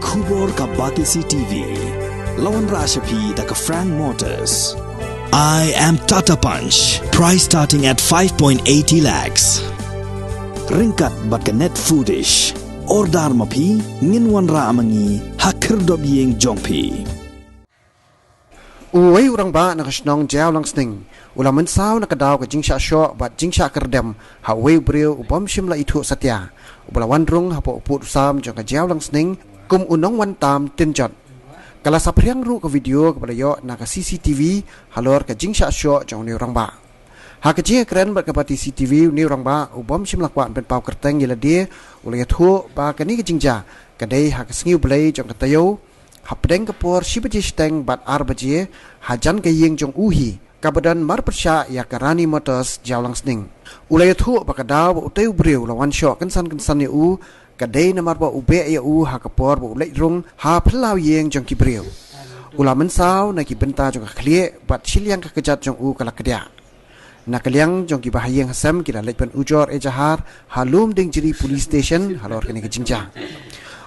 Kubor ka Batisi TV. Lawan Rashapi da ka Frank Motors. I am Tata Punch. Price starting at 5.80 lakhs. Ringkat bat ka Net Foodish. Ordar mapi nginwan ra amangi hakir dob yeng jongpi. Uway urang ba nakasnong jaw lang sning. Ulaman saw nakadaw ka jingsha syo bat jingsha kerdem haway brio ubam shimla itu satya. Ubalawan rung hapo uput usam jong ka jaw lang sning kum unong wan tam tinjot. Kala sapriang ru ka video kepada yo na ka CCTV halor ka jingsha syo jong ni urang ba. Ha ka jing keren bat ka pati CCTV ni urang ba ubam shimla kwan pen pau kerteng yela dia ulay thu ba ka ni ka jingja kadai ha ka sngiu blai jong ka tayo hapdeng kapor shibaji steng bat arbaji hajan ka yeng jong uhi kabadan marpersya ya karani motors jawlang sning ulay thu ba ka daw utay ubriu lawan syo kensan ni u kadai namar ba ube ya u ha kapor ba ulay rung ha plau yeng jong kibriu ulaman saw na ki benta jong ka klie bat silyang ka kejat jong u kala kedya na kaliang jong ki bahayeng hasam kila lekpan ujor ejahar halum ding jiri police station halor kini ke jingjang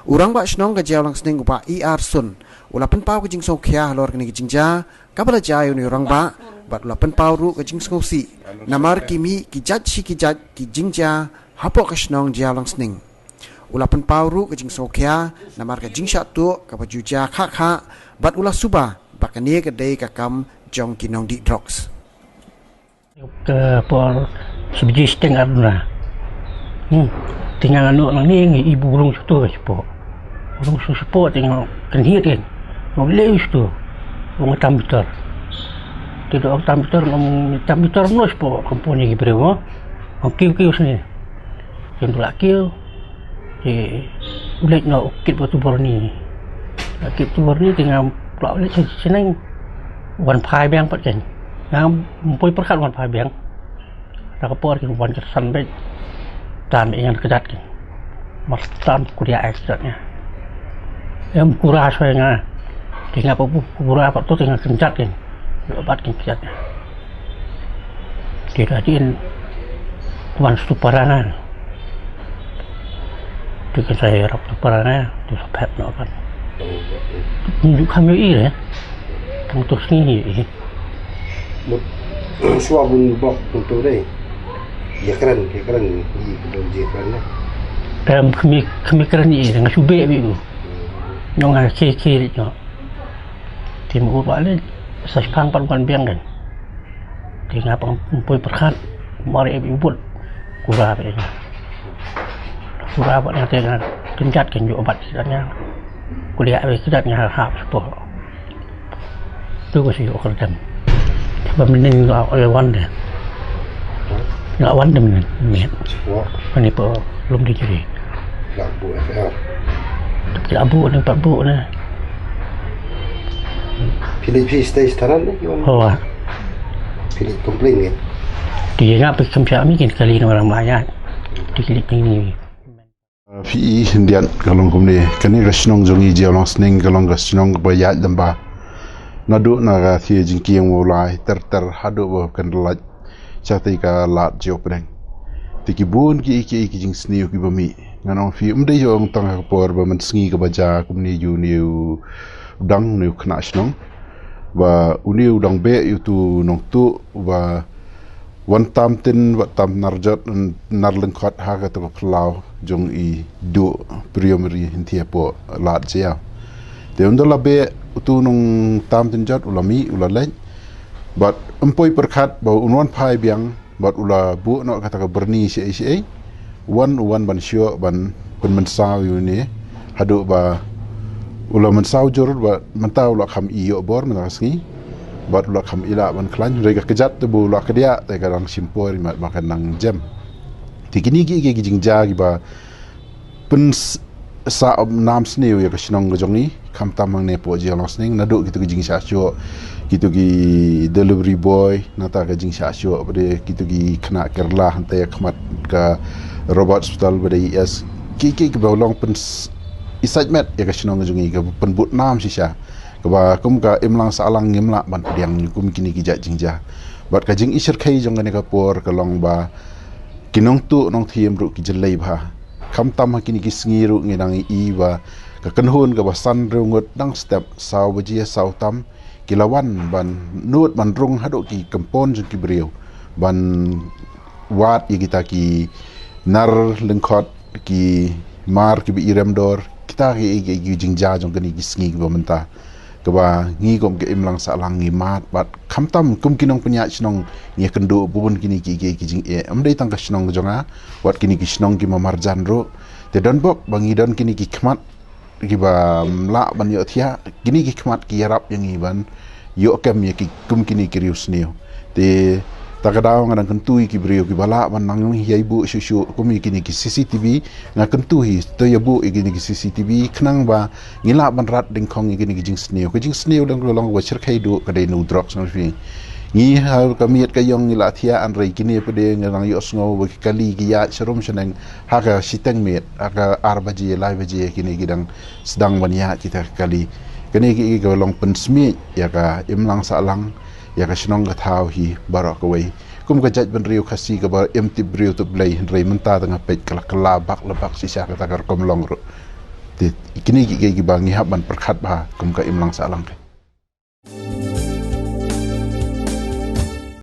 urang ba snong ka jawlang sning upa ER sun ulapan pau ke jingso khya halor kini ke jingja kabala jayu ni urang ba bat ulapan pau ru ke jingso si namar kimi ki jat ki jingja hapo ka snong jawlang sning ulapan pau ru ke jingso khya namar ka jingsha tu ka bajuja kha bat ula suba bakani ke dei ka kam jong kinong di drugs ke por sebiji steng aduna tinggal anu lang ni ibu ulung situ sepo ulung sepo tinggal kan hirin ngom leus tu ngom tambitor tidak tambitor ngom tambitor no sepo komponi gibremo ngom kiu sini yang tu kiu di ulet no kit batu borni tinggal pulau ulet seneng wan pai bang pat kan yang mempoi perkat wan pai bang tak kapor kin wan kersan be dan ingin kedat kan mastan kuliah ekstraknya yang kurang soalnya tinggal kurang apa tu tinggal kencat kan obat kan kencatnya tidak diin wan stuparangan dengan saya rap stuparangan tu sampai nak kan tunjuk kami ini tentang sini suabun bok untuk deh ya keren di kedua keren lah dalam kami keren ini dengan subek itu yang ada kiri itu timur balik sespang paruan biang kan tinggal pempoi perkat mari ibu pun kurang apa yang dengan kencat kan juga obat sebenarnya kuliah sebenarnya hap sepuluh itu sih okerdam Bamening oleh wanda, nggak wanda men, ini belum dicuri. Labu FR. Labu ni 4 bu ni. Pilih stage taran ni gimana? Oh, pilih komplain ni. Dia nak pergi kemsiap ni kan kali orang banyak. Di klik ni. Fi Indian kalong kumni, kani rasnong jongi jawlang sning kalong rasnong bayat damba. Nadu naga thia jingki yang mulai ter hadu ba kan lat chati ka lat jopeng tiki bun ki jing sniu ki bami nganong fi umde yo ang tang por ba man sngi ka baja kumni yu niu dang niu khna snong ba uniu dang be yu tu nong tu ba wan tam tin wa tam narjat narleng khat ha ka to plau jong i du primary hintia po lat sia te undala be tu nung tam tinjat ulami ulalai bat empoi perkat bau unwan pai biang bat ula bu no kata ka berni si wan ban syo ban mensaw yuni hadu ba ula mensaw jor ba mentau la kham iyo bor menasngi bat ula kham ila ban klan rega kejat tu bu ula kedia te kadang simpor mat makan nang jam tikini gi jingja gi ba pen sa nam snew ya kasnong gojongi kam tamang ne po jiang sning nadu gitu jing sha syo gitu gi delivery boy nata ka jing sha syo bade gitu gi khna kerla hante khmat ka robot hospital bade is ki ba long pen isajmet ya kasnong gojongi ka pen but nam si sha ka ba kum ka imlang salang ngimla ban diang kum kini ki ja jingja bat ka jing isir khai jong ne ka por ka long ba kinong tu nong thiem ru ki jelai bha kam tam kini ki sngiru ngidang i ba ka kenhun ka basan reungut dang step saw bajia saw tam kilawan ban nut ban rung hado ki kampon jeng ki brio ban wat ye kita ki nar lengkot ki mar ki bi irem dor kita ki jingja jong kani ki sngi ki bamenta ka ba ngi kom ke imlang sa lang ngi mat bat khamtam kum kinong punya chnong ngi kendo bubun kini ki jing amdei tang ka chnong jonga wat kini ki chnong ki mamarjan ro te don bok bangi don kini ki khmat ki ba la ban yo thia kini ki khmat ki yarap yang iban yo kem ye ki kum kini ki rius neo te takadaw nga kentui ki brio ki bala ban nang hiai bu shu kumi kini ki CCTV nga kentui to ya bu kini ki CCTV knang ba ngila ban rat ding khong kini ki jing sneo dang long wa cher khai du ka dei nu drop sang fi ngi ha ka miet ka yong ngila thia an rei kini pede ngang yo sngo ba kali ki ya serum seneng ha ka siteng met aka arbaji live ji kini ki dang sedang ban ya kita kali kini ki ka long pen smi ya ka imlang sa lang ya ka sinong ka thau hi barak away kum ka jaj ban riu khasi ka bar empty brio to play rei menta tanga pet kala bak lebak sisa ka takar kom long ro ti kini ki bang ni haban perkhat ba kum ka imlang sa lang